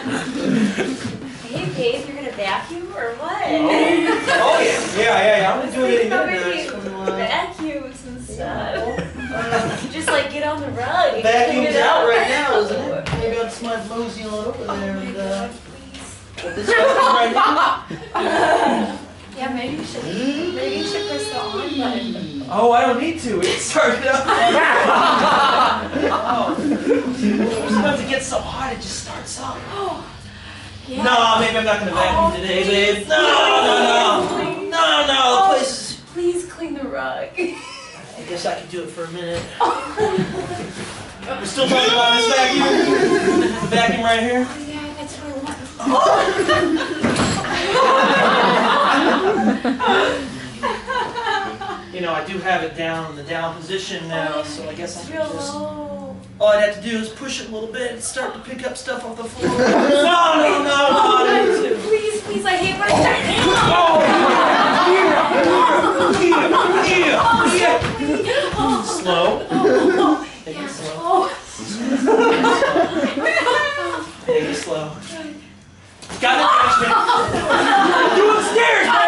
Hey, babe, you're gonna vacuum or what? Oh yeah. I'm gonna do anything nice. Vacuums and stuff. Just like get on the rug. And Vacuum's clean it out up. right now, isn't it? Maybe I'll just might mosey on over there and put this vacuum right here. Yeah, maybe you should press the on button. Oh, I don't need to. It started up. Oh. Sometimes it gets so hot, it just starts up. Yeah. No, maybe I'm not gonna vacuum today, babe. No. The place is... Please clean the rug. I guess I can do it for a minute. We're still talking about this vacuum. The vacuum right here. Oh yeah, that's what I want. You know, I do have it down in the down position now, so I guess I can just... low. All I'd have to do is push it a little bit and start to pick up stuff off the floor. No, Please, I hate when I start. Slow. Take it slow. Take it slow. Got it, Ashman. Do it stairs, man.